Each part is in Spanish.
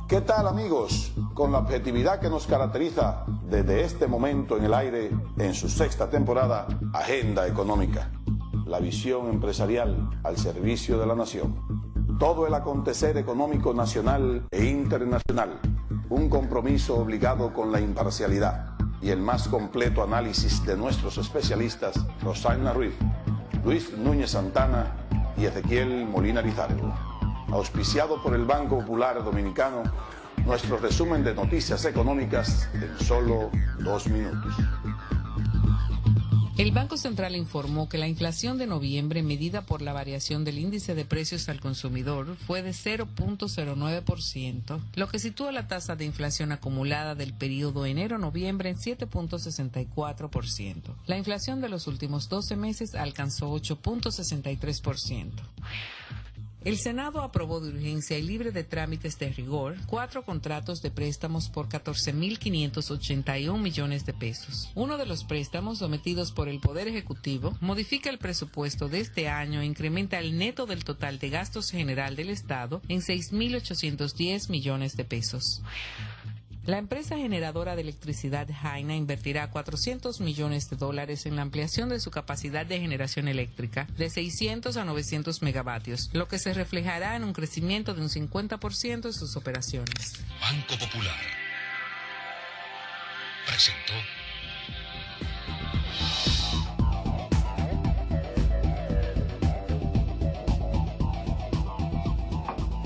¿Qué tal, amigos? Con la objetividad que nos caracteriza desde este momento en el aire, en su sexta temporada, Agenda Económica. La visión empresarial al servicio de la nación. Todo el acontecer económico nacional e internacional. Un compromiso obligado con la imparcialidad y el más completo análisis de nuestros especialistas, Rosagna Ruiz, Luis Núñez Santana y Ezequiel Molina Lizardo. Auspiciado por el Banco Popular Dominicano, nuestro resumen de noticias económicas en solo 2 minutos. El Banco Central informó que la inflación de noviembre, medida por la variación del índice de precios al consumidor, fue de 0.09%, lo que sitúa la tasa de inflación acumulada del periodo enero-noviembre en 7.64%. La inflación de los últimos 12 meses alcanzó 8.63%. El Senado aprobó de urgencia y libre de trámites de rigor 4 contratos de préstamos por 14.581 millones de pesos. Uno de los préstamos sometidos por el Poder Ejecutivo modifica el presupuesto de este año e incrementa el neto del total de gastos general del Estado en 6.810 millones de pesos. La empresa generadora de electricidad Jaina invertirá $400 millones en la ampliación de su capacidad de generación eléctrica de 600 a 900 megavatios, lo que se reflejará en un crecimiento de un 50% en sus operaciones. Banco Popular presentó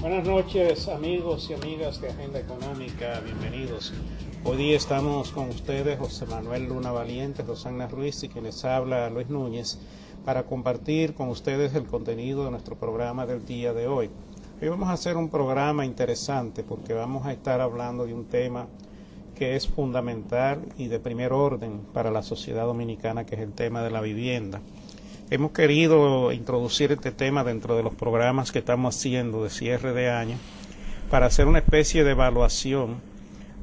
Buenas noches, amigos y amigas de Agenda Económica, bienvenidos. Hoy día estamos con ustedes, José Manuel Luna Valiente, Rosagna Ruiz y quien les habla, Luis Núñez, para compartir con ustedes el contenido de nuestro programa del día de hoy. Hoy vamos a hacer un programa interesante porque vamos a estar hablando de un tema que es fundamental y de primer orden para la sociedad dominicana, que es el tema de la vivienda. Hemos querido introducir este tema dentro de los programas que estamos haciendo de cierre de año para hacer una especie de evaluación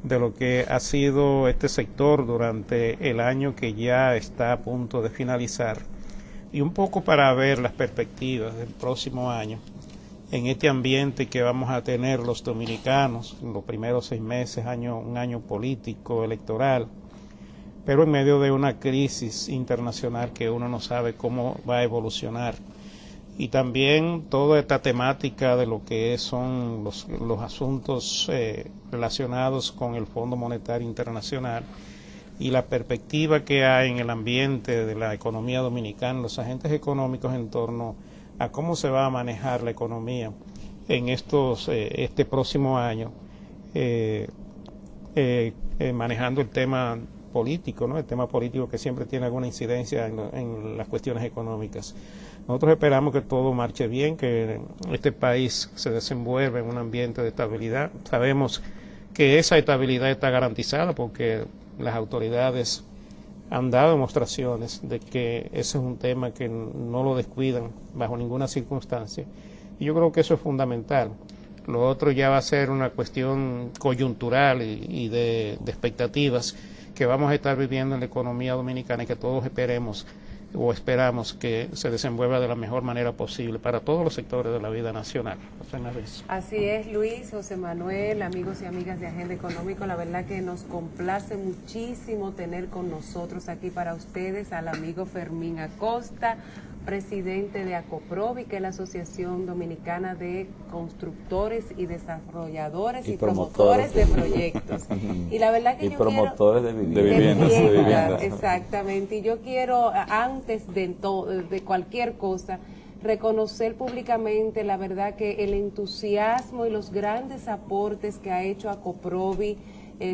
de lo que ha sido este sector durante el año que ya está a punto de finalizar y un poco para ver las perspectivas del próximo año en este ambiente que vamos a tener los dominicanos en los primeros 6 meses, un año político, electoral, pero en medio de una crisis internacional que uno no sabe cómo va a evolucionar. Y también toda esta temática de lo que son los asuntos relacionados con el Fondo Monetario Internacional y la perspectiva que hay en el ambiente de la economía dominicana, los agentes económicos en torno a cómo se va a manejar la economía en este próximo año, manejando el tema político, ¿no? El tema político que siempre tiene alguna incidencia en las cuestiones económicas. Nosotros esperamos que todo marche bien, que este país se desenvuelva en un ambiente de estabilidad. Sabemos que esa estabilidad está garantizada porque las autoridades han dado demostraciones de que ese es un tema que no lo descuidan bajo ninguna circunstancia. Y yo creo que eso es fundamental. Lo otro ya va a ser una cuestión coyuntural y de expectativas que vamos a estar viviendo en la economía dominicana y que todos esperamos que se desenvuelva de la mejor manera posible para todos los sectores de la vida nacional. Así es, Luis, José Manuel, amigos y amigas de Agenda Económico, la verdad que nos complace muchísimo tener con nosotros aquí para ustedes al amigo Fermín Acosta, presidente de ACOPROVI, que es la Asociación Dominicana de Constructores y Desarrolladores y Promotores de Proyectos. Y la verdad que promotores de viviendas. Exactamente. Y yo quiero, antes de cualquier cosa, reconocer públicamente la verdad que el entusiasmo y los grandes aportes que ha hecho ACOPROVI,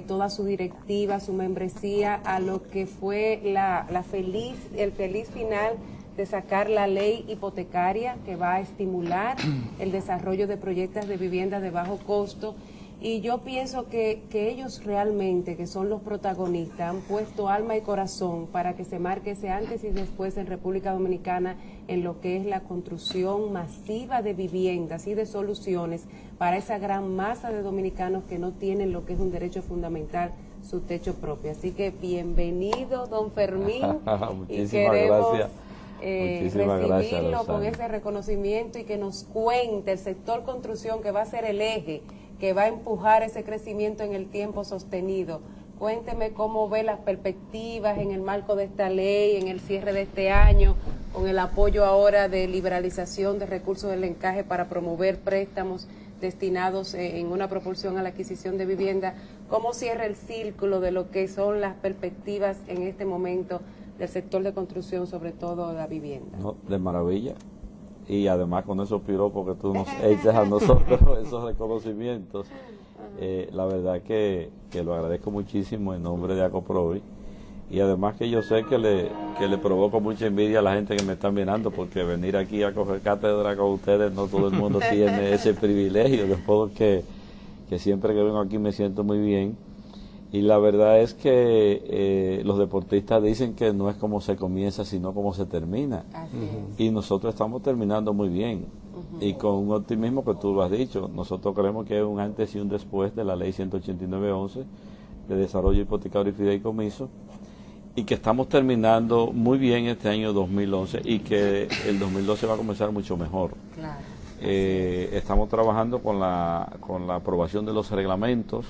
toda su directiva, su membresía, a lo que fue el feliz final de sacar la ley hipotecaria que va a estimular el desarrollo de proyectos de vivienda de bajo costo. Y yo pienso que ellos realmente, que son los protagonistas, han puesto alma y corazón para que se marque ese antes y después en República Dominicana en lo que es la construcción masiva de viviendas y de soluciones para esa gran masa de dominicanos que no tienen lo que es un derecho fundamental, su techo propio. Así que bienvenido, don Fermín. Muchísimas gracias. recibirlo con ese reconocimiento y que nos cuente el sector construcción, que va a ser el eje que va a empujar ese crecimiento en el tiempo sostenido. Cuénteme cómo ve las perspectivas en el marco de esta ley, en el cierre de este año, con el apoyo ahora de liberalización de recursos del encaje para promover préstamos destinados en una proporción a la adquisición de vivienda. ¿Cómo cierra el círculo de lo que son las perspectivas en este momento del sector de construcción, sobre todo la vivienda? No, de maravilla. Y además con esos piropos que tú nos echas a nosotros, esos reconocimientos, la verdad que lo agradezco muchísimo en nombre de Acoprovi. Y además que yo sé que le provoco mucha envidia a la gente que me está mirando, porque venir aquí a coger cátedra con ustedes, no todo el mundo tiene ese privilegio. Después que siempre que vengo aquí me siento muy bien. Y la verdad es que los deportistas dicen que no es como se comienza, sino como se termina. Así es. Y nosotros estamos terminando muy bien. Y con un optimismo que tú lo has dicho. Nosotros creemos que es un antes y un después de la ley 189.11 de desarrollo hipotecario y fideicomiso. Y que estamos terminando muy bien este año 2011 y que el 2012 va a comenzar mucho mejor. Claro. Estamos trabajando con la aprobación de los reglamentos,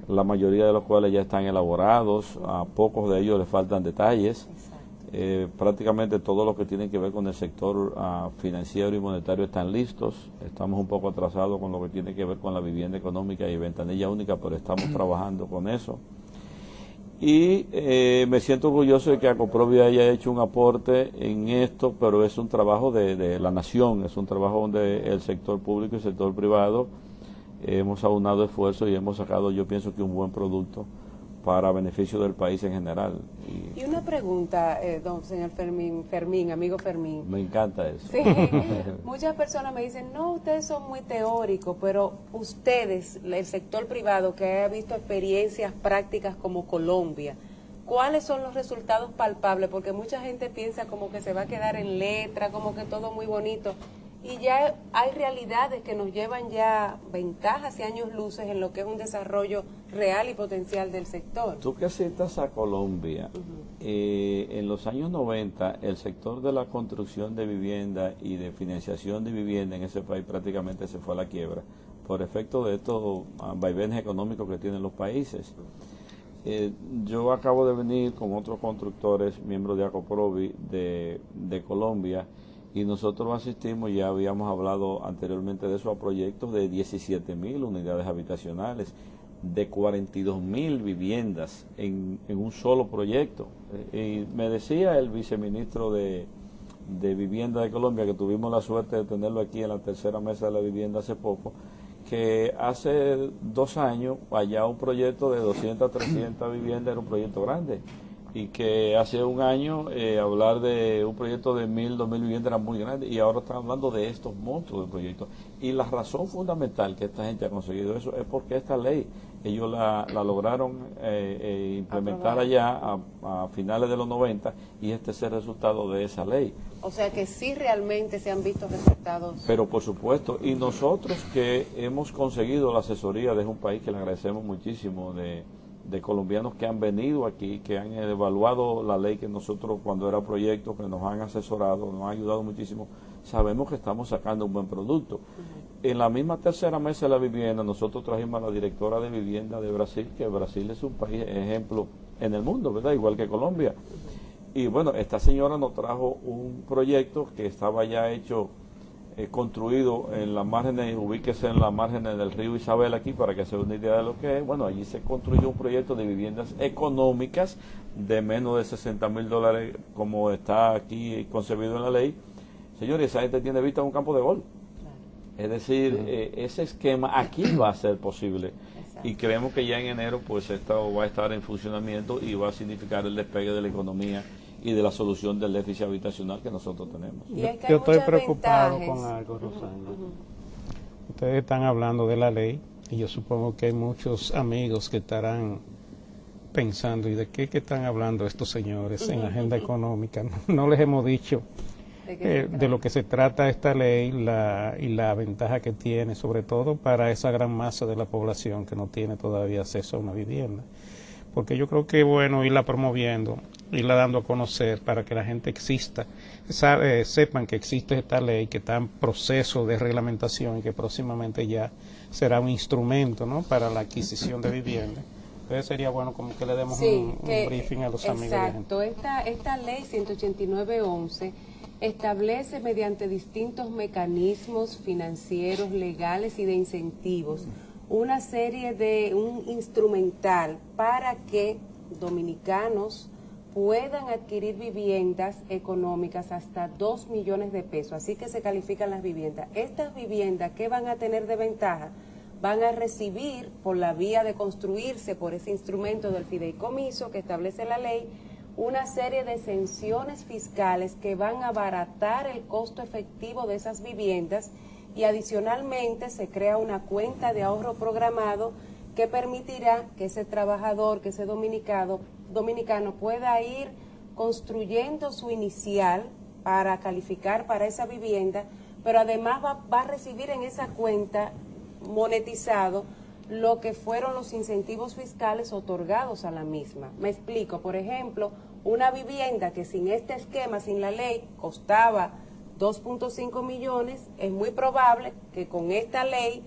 la mayoría de los cuales ya están elaborados, a pocos de ellos les faltan detalles. Prácticamente todo lo que tiene que ver con el sector financiero y monetario están listos. Estamos un poco atrasados con lo que tiene que ver con la vivienda económica y ventanilla única, pero estamos trabajando con eso. Y me siento orgulloso de que Acoprovi haya hecho un aporte en esto, pero es un trabajo de la nación, es un trabajo donde el sector público y el sector privado hemos aunado esfuerzos y hemos sacado, yo pienso que un buen producto para beneficio del país en general. Y una pregunta, señor Fermín, amigo Fermín. Me encanta eso. Sí, muchas personas me dicen, no, ustedes son muy teóricos, pero ustedes, el sector privado que ha visto experiencias prácticas como Colombia, ¿cuáles son los resultados palpables? Porque mucha gente piensa como que se va a quedar en letra, como que todo muy bonito. Y ya hay realidades que nos llevan ya ventajas y años luces en lo que es un desarrollo real y potencial del sector. Tú que citas a Colombia, en los años 90 el sector de la construcción de vivienda y de financiación de vivienda en ese país prácticamente se fue a la quiebra por efecto de estos vaivenes económicos que tienen los países. Yo acabo de venir con otros constructores, miembros de Acoprovi de Colombia, y nosotros asistimos, ya habíamos hablado anteriormente de eso, a proyectos de 17.000 unidades habitacionales, de 42.000 viviendas en un solo proyecto. Y me decía el viceministro de Vivienda de Colombia, que tuvimos la suerte de tenerlo aquí en la tercera mesa de la vivienda hace poco, que hace 2 años allá un proyecto de 200, 300 viviendas era un proyecto grande. Y que hace un año hablar de un proyecto de 1.000, 2.000 viviendas era muy grande, y ahora están hablando de estos monstruos de proyectos. Y la razón fundamental que esta gente ha conseguido eso es porque esta ley, ellos la lograron implementar allá a finales de los 90, y este es el resultado de esa ley. O sea que sí realmente se han visto resultados. Pero por supuesto, y nosotros que hemos conseguido la asesoría de un país que le agradecemos muchísimo, de colombianos que han venido aquí, que han evaluado la ley que nosotros cuando era proyecto, que nos han asesorado, nos han ayudado muchísimo, sabemos que estamos sacando un buen producto. En la misma tercera mesa de la vivienda, nosotros trajimos a la directora de vivienda de Brasil, que Brasil es un país ejemplo en el mundo, ¿verdad? Igual que Colombia. Y bueno, esta señora nos trajo un proyecto que estaba ya hecho, construido en las márgenes, ubíquese en las márgenes del río Isabel aquí, para que se den una idea de lo que es. Bueno, allí se construyó un proyecto de viviendas económicas de menos de $60,000, como está aquí concebido en la ley. Señores, esa gente tiene vista a un campo de gol. Es decir, ese esquema aquí va a ser posible. Exacto. Y creemos que ya en enero pues esto va a estar en funcionamiento y va a significar el despegue de la economía y de la solución del déficit habitacional que nosotros tenemos. Yo estoy preocupado con algo, Rosana. Ustedes están hablando de la ley y yo supongo que hay muchos amigos que estarán pensando, ¿y de qué están hablando estos señores en la agenda económica? No les hemos dicho de lo que se trata esta ley y la ventaja que tiene, sobre todo para esa gran masa de la población que no tiene todavía acceso a una vivienda. Porque yo creo que es bueno irla promoviendo. irla dando a conocer para que la gente sepan que existe esta ley, que está en proceso de reglamentación y que próximamente ya será un instrumento, ¿no?, para la adquisición de vivienda. Entonces sería bueno como que le demos un briefing a los amigos. Exacto, esta ley 189/11 establece mediante distintos mecanismos financieros, legales y de incentivos una serie de un instrumental para que dominicanos puedan adquirir viviendas económicas hasta 2 millones de pesos, así que se califican las viviendas. Estas viviendas, ¿qué van a tener de ventaja? Van a recibir, por la vía de construirse por ese instrumento del fideicomiso que establece la ley, una serie de exenciones fiscales que van a abaratar el costo efectivo de esas viviendas, y adicionalmente se crea una cuenta de ahorro programado que permitirá que ese trabajador, que ese dominicano pueda ir construyendo su inicial para calificar para esa vivienda, pero además va a recibir en esa cuenta monetizado lo que fueron los incentivos fiscales otorgados a la misma. Me explico, por ejemplo, una vivienda que sin este esquema, sin la ley, costaba 2.5 millones, es muy probable que con esta ley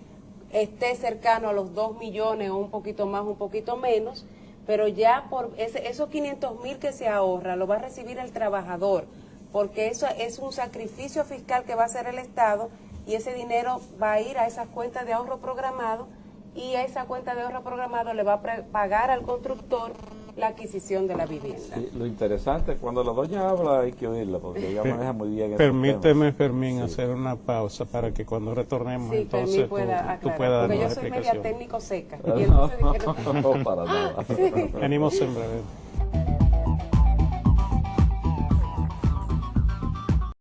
esté cercano a los 2 millones o un poquito más, un poquito menos, pero ya por esos 500.000 que se ahorra lo va a recibir el trabajador, porque eso es un sacrificio fiscal que va a hacer el Estado, y ese dinero va a ir a esas cuentas de ahorro programado, y esa cuenta de ahorro programado le va a pagar al constructor la adquisición de la vivienda. Sí, lo interesante, cuando la doña habla hay que oírla, porque ella maneja muy bien esos Permíteme, temas. Fermín, hacer una pausa para que cuando retornemos, Sí, entonces Fermín pueda tú aclarar, puedas porque darnos yo soy media explicación. técnico seca. Y entonces No, para nada. Venimos en breve.